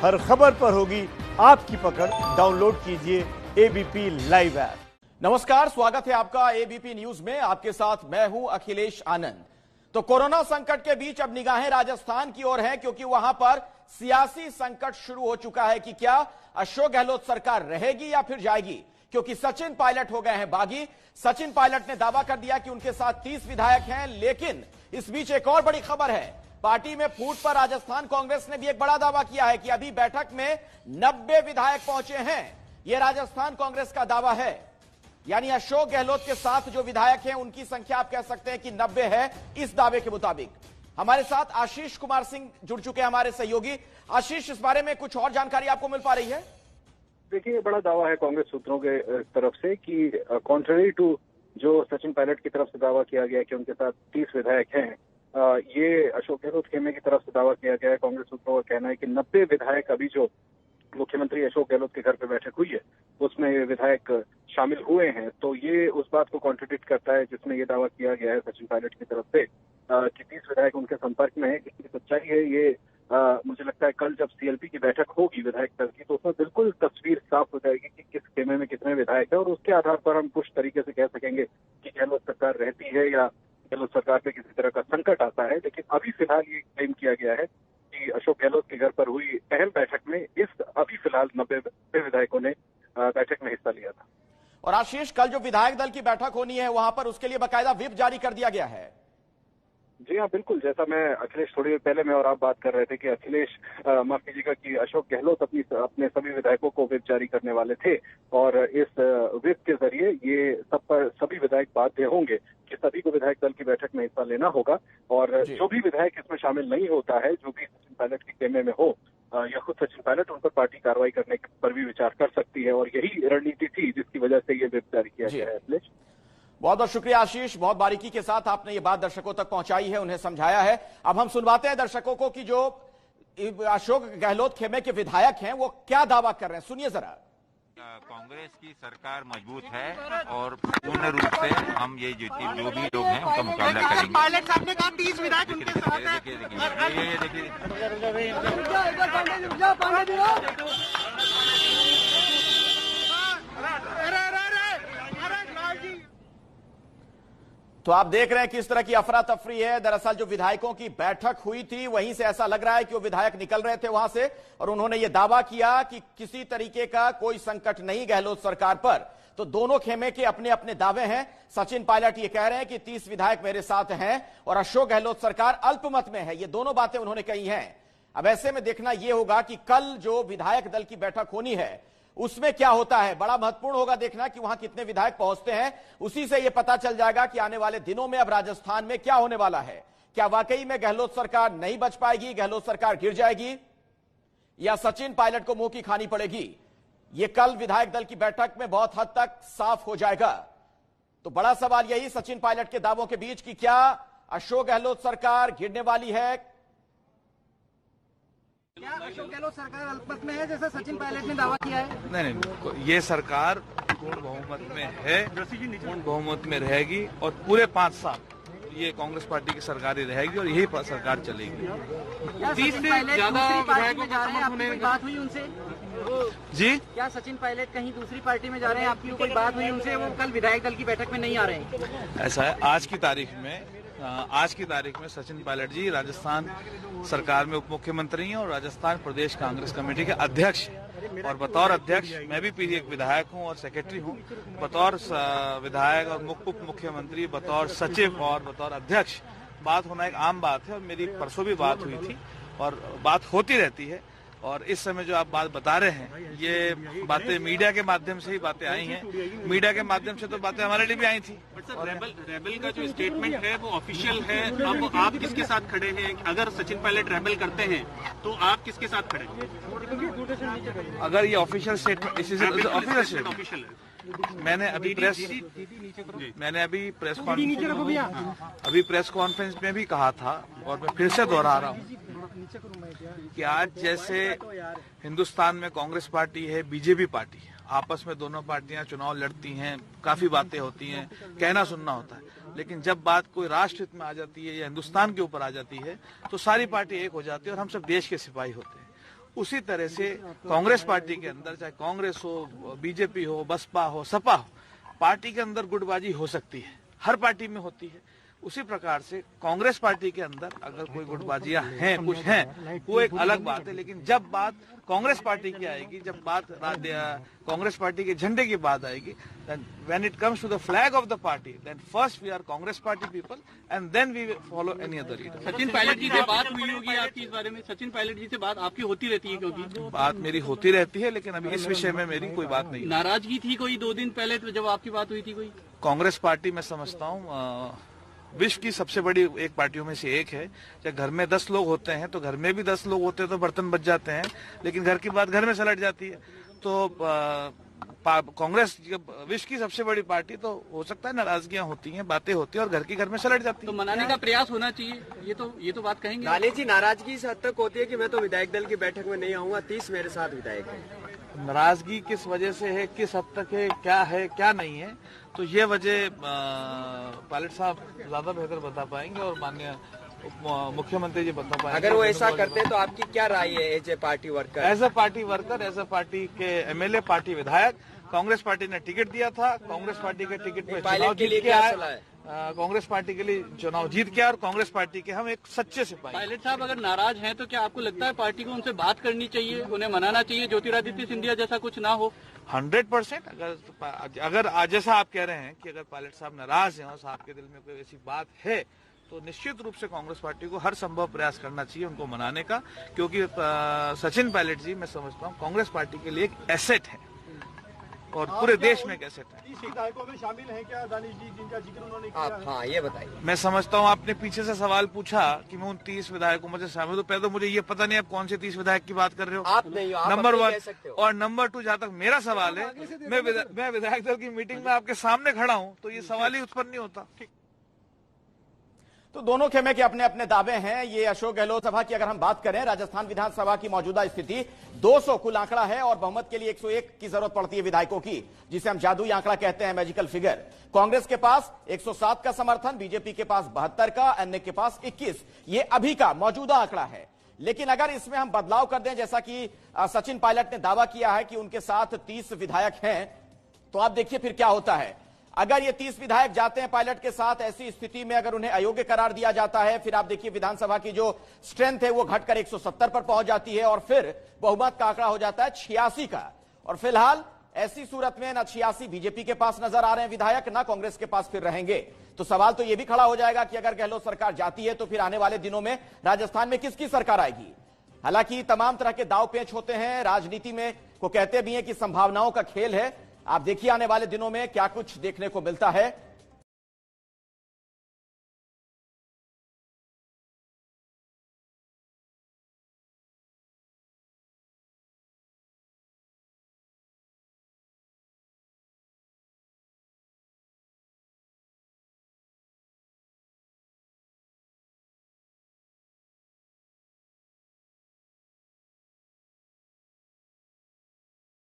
हर खबर पर होगी आपकी पकड़। डाउनलोड कीजिए एबीपी लाइव ऐप। नमस्कार, स्वागत है आपका एबीपी न्यूज में। आपके साथ मैं हूं अखिलेश आनंद। तो कोरोना संकट के बीच अब निगाहें राजस्थान की ओर हैं, क्योंकि वहां पर सियासी संकट शुरू हो चुका है कि क्या अशोक गहलोत सरकार रहेगी या फिर जाएगी, क्योंकि सचिन पायलट हो गए हैं बागी। सचिन पायलट ने दावा कर दिया कि उनके साथ 30 विधायक हैं, लेकिन इस बीच एक और बड़ी खबर है। पार्टी में फूट पर राजस्थान कांग्रेस ने भी एक बड़ा दावा किया है कि अभी बैठक में 90 विधायक पहुंचे हैं। यह राजस्थान कांग्रेस का दावा है, यानी अशोक गहलोत के साथ जो विधायक हैं उनकी संख्या आप कह सकते हैं कि 90 है इस दावे के मुताबिक। हमारे साथ आशीष कुमार सिंह जुड़ चुके हैं, हमारे सहयोगी। आशीष, इस बारे में कुछ और जानकारी आपको मिल पा रही है? देखिए, ये बड़ा दावा है कांग्रेस सूत्रों के तरफ से कि कॉन्ट्ररी टू जो सचिन पायलट की तरफ से दावा किया गया कि उनके साथ 30 विधायक हैं, ये अशोक गहलोत खेमे की तरफ से दावा किया गया है। कांग्रेस सूत्रों का कहना है कि 90 विधायक अभी जो मुख्यमंत्री अशोक गहलोत के घर पे बैठक हुई है उसमें विधायक शामिल हुए हैं। तो ये उस बात को कॉन्ट्रडिक्ट करता है जिसमें ये दावा किया गया है सचिन पायलट की तरफ से कि 30 विधायक उनके संपर्क में है। इसकी सच्चाई है ये मुझे लगता है कल जब सीएलपी की बैठक होगी विधायक दल की, तो उसमें बिल्कुल तस्वीर साफ हो जाएगी कि किस खेमे में कितने विधायक है, और उसके आधार पर हम कुछ तरीके से कह सकेंगे कि गहलोत सरकार रहती है या गहलोत सरकार पे किसी तरह का संकट आता है। लेकिन अभी फिलहाल ये क्लेम किया गया है कि अशोक गहलोत के घर पर हुई अहम बैठक में अभी फिलहाल 90 विधायकों ने बैठक में हिस्सा लिया था। और आशीष, कल जो विधायक दल की बैठक होनी है वहां पर उसके लिए बाकायदा व्हिप जारी कर दिया गया है। जी हाँ, बिल्कुल। जैसा मैं अखिलेश थोड़ी देर पहले मैं और आप बात कर रहे थे कि अखिलेश माफ कीजिएगा कि अशोक गहलोत अपने सभी विधायकों को व्हिप जारी करने वाले थे, और इस व्हिप के जरिए ये सभी विधायक बाध्य होंगे कि सभी को विधायक दल की बैठक में हिस्सा लेना होगा, और जो भी विधायक इसमें शामिल नहीं होता है, जो भी सचिन पायलट के खेमे में हो या खुद सचिन पायलट, उन पर पार्टी कार्रवाई करने पर भी विचार कर सकती है। और यही रणनीति थी जिसकी वजह से ये व्हिप जारी किया गया है। अखिलेश, बहुत बहुत शुक्रिया आशीष, बहुत बारीकी के साथ आपने ये बात दर्शकों तक पहुंचाई है, उन्हें समझाया है। अब हम सुनवाते हैं दर्शकों को कि जो अशोक गहलोत खेमे के विधायक हैं वो क्या दावा कर रहे हैं, सुनिए जरा। कांग्रेस की सरकार मजबूत है और पूर्ण रूप से हम ये जो भी लोग हैं उनका मुकाबला करेंगे। पायलट साहब ने कहा 30 विधायक उनके साथ हैं। तो आप देख रहे हैं किस तरह की अफरा तफरी है। दरअसल जो विधायकों की बैठक हुई थी वहीं से ऐसा लग रहा है कि वो विधायक निकल रहे थे वहां से, और उन्होंने ये दावा किया कि किसी तरीके का कोई संकट नहीं गहलोत सरकार पर। तो दोनों खेमे के अपने अपने दावे हैं। सचिन पायलट ये कह रहे हैं कि 30 विधायक मेरे साथ हैं, और अशोक गहलोत सरकार अल्पमत में है। ये दोनों बातें उन्होंने कही हैं। अब ऐसे में देखना यह होगा कि कल जो विधायक दल की बैठक होनी है उसमें क्या होता है। बड़ा महत्वपूर्ण होगा देखना कि वहां कितने विधायक पहुंचते हैं। उसी से यह पता चल जाएगा कि आने वाले दिनों में अब राजस्थान में क्या होने वाला है। क्या वाकई में गहलोत सरकार नहीं बच पाएगी, गहलोत सरकार गिर जाएगी, या सचिन पायलट को मुंह की खानी पड़ेगी? यह कल विधायक दल की बैठक में बहुत हद तक साफ हो जाएगा। तो बड़ा सवाल यही सचिन पायलट के दावों के बीच कि क्या अशोक गहलोत सरकार गिरने वाली है। क्या अशोक गहलोत सरकार अल्पमत में है जैसा सचिन पायलट ने दावा किया है? नहीं, ये सरकार पूर्ण बहुमत में है, पूर्ण बहुमत में रहेगी, और पूरे 5 साल ये कांग्रेस पार्टी की सरकार ही रहेगी और यही सरकार चलेगी। 30 से ज्यादा विधायकों जा रहे हैं, आपकी कोई बात हुई उनसे? जी, क्या सचिन पायलट कहीं दूसरी पार्टी में जा रहे हैं? आपकी कोई बात हुई उनसे? वो कल विधायक दल की बैठक में नहीं आ रहे हैं। ऐसा है, आज की तारीख में सचिन पायलट जी राजस्थान सरकार में उप मुख्यमंत्री हैं और राजस्थान प्रदेश कांग्रेस कमेटी के अध्यक्ष, और बतौर अध्यक्ष मैं भी एक विधायक हूं और सेक्रेटरी हूं। बतौर विधायक और उप मुख्यमंत्री, बतौर सचिव और बतौर अध्यक्ष बात होना एक आम बात है, और मेरी परसों भी बात हुई थी और बात होती रहती है। और इस समय जो आप बात बता रहे हैं, ये बातें मीडिया के माध्यम से ही बातें आई हैं। मीडिया के माध्यम से तो बातें हमारे लिए भी आई थी। और रेबल का जो स्टेटमेंट है वो ऑफिशियल है। अब आप किसके साथ खड़े हैं? अगर सचिन पायलट रेबल करते हैं तो आप किसके साथ खड़े हैं? अगर ये ऑफिशियल स्टेटमेंट ऑफिशियल है, मैंने अभी प्रेस कॉन्फ्रेंस में भी कहा था, और मैं फिर से दोहरा रहा हूँ कि आज जैसे हिंदुस्तान में कांग्रेस पार्टी है, बीजेपी पार्टी है, आपस में दोनों पार्टियां चुनाव लड़ती हैं, काफी बातें होती हैं, कहना सुनना होता है, लेकिन जब बात कोई राष्ट्र हित में आ जाती है या हिंदुस्तान के ऊपर आ जाती है तो सारी पार्टी एक हो जाती है और हम सब देश के सिपाही होते हैं। उसी तरह से कांग्रेस पार्टी के अंदर, चाहे कांग्रेस हो, बीजेपी हो, बसपा हो, सपा हो, पार्टी के अंदर गुटबाजी हो सकती है, हर पार्टी में होती है। उसी प्रकार से कांग्रेस पार्टी के अंदर अगर कोई गुटबाजियां हैं, कुछ हैं, वो एक अलग बात है। लेकिन जब बात कांग्रेस पार्टी की आएगी, जब बात कांग्रेस पार्टी के झंडे की बात आएगी, when it comes to the flag of the party, then first we are Congress party people and then we will follow any other leader. Sachin Pilot ji से बात हुई होगी आपकी इस बारे में? सचिन पायलट जी से बात आपकी होती रहती है? क्योंकि बात मेरी होती रहती है, लेकिन अभी इस विषय में मेरी कोई बात नहीं है। नाराजगी थी कोई 2 दिन पहले जब आपकी बात हुई थी कोई? कांग्रेस पार्टी मैं समझता हूँ विश्व की सबसे बड़ी एक पार्टियों में से एक है। जब घर में 10 लोग होते हैं तो घर में भी 10 लोग होते हैं तो बर्तन बच जाते हैं, लेकिन घर की बात घर में सलट जाती है। तो कांग्रेस विश्व की सबसे बड़ी पार्टी, तो हो सकता है नाराजगियां होती हैं, बातें होती हैं और घर की घर में सलट जाती है। तो मनाने का प्रयास होना चाहिए, ये तो बात कहेंगे। लाली जी, नाराजगी इस हद तक होती है कि मैं तो विधायक दल की बैठक में नहीं आऊंगा, 30 मेरे साथ विधायक हैं। नाराजगी किस वजह से है, किस हद तक है, क्या नहीं है, तो ये वजह पायलट साहब ज्यादा बेहतर बता पाएंगे और माननीय मुख्यमंत्री जी बता पाएंगे। अगर वो ऐसा करते हैं तो आपकी क्या राय है as a party worker? As a party worker, as a party के एमएलए, पार्टी विधायक, कांग्रेस पार्टी ने टिकट दिया था, कांग्रेस पार्टी के टिकट पे चुनाव जीत के आए, कांग्रेस पार्टी के लिए चुनाव जीत के और कांग्रेस पार्टी के हम एक सच्चे सिपाही। पायलट साहब अगर नाराज हैं तो क्या आपको लगता है पार्टी को उनसे बात करनी चाहिए, उन्हें मनाना चाहिए, ज्योतिरादित्य सिंधिया जैसा कुछ ना हो? 100%। अगर जैसा आप कह रहे हैं कि अगर पायलट साहब नाराज हैं और साहब के दिल में कोई ऐसी बात है, तो निश्चित रूप से कांग्रेस पार्टी को हर संभव प्रयास करना चाहिए उनको मनाने का, क्योंकि सचिन पायलट जी मैं समझता हूँ कांग्रेस पार्टी के लिए एक एसेट है और पूरे देश में एक एसेट है। 30 विधायकों में शामिल हैं क्या दानिश जी, जिनका जिक्र उन्होंने किया? आप हाँ ये बताइए। मैं समझता हूँ आपने पीछे से सवाल पूछा कि मैं उन 30 विधायकों में से शामिल हूँ, तो पहले तो मुझे ये पता नहीं आप कौन से 30 विधायक की बात कर रहे हो। आप नहीं हो, आप नंबर 1 हो। और नंबर 2, जहाँ तक मेरा सवाल है, मैं विधायक दल की मीटिंग में आपके सामने खड़ा हूँ, तो ये सवाल ही उत्पन्न नहीं होता। तो दोनों खेमे के अपने अपने दावे हैं। ये अशोक गहलोत सभा की अगर हम बात करें, राजस्थान विधानसभा की मौजूदा स्थिति 200 कुल आंकड़ा है और बहुमत के लिए 101 की जरूरत पड़ती है विधायकों की, जिसे हम जादुई आंकड़ा कहते हैं, मैजिकल फिगर। कांग्रेस के पास 107 का समर्थन, बीजेपी के पास 72 का, अन्य के पास 21। ये अभी का मौजूदा आंकड़ा है। लेकिन अगर इसमें हम बदलाव कर दें, जैसा कि सचिन पायलट ने दावा किया है कि उनके साथ 30 विधायक हैं, तो आप देखिए फिर क्या होता है। अगर ये 30 विधायक जाते हैं पायलट के साथ, ऐसी स्थिति में अगर उन्हें अयोग्य करार दिया जाता है, फिर आप देखिए विधानसभा की जो स्ट्रेंथ है वो घटकर 170 पर पहुंच जाती है और फिर बहुमत का आंकड़ा हो जाता है 86 का। और फिलहाल ऐसी सूरत में ना 86 बीजेपी के पास नजर आ रहे हैं विधायक, ना कांग्रेस के पास फिर रहेंगे। तो सवाल तो यह भी खड़ा हो जाएगा कि अगर गहलोत सरकार जाती है तो फिर आने वाले दिनों में राजस्थान में किसकी सरकार आएगी। हालांकि तमाम तरह के दाव पेच होते हैं राजनीति में, को कहते भी हैं कि संभावनाओं का खेल है। आप देखिए आने वाले दिनों में क्या कुछ देखने को मिलता है।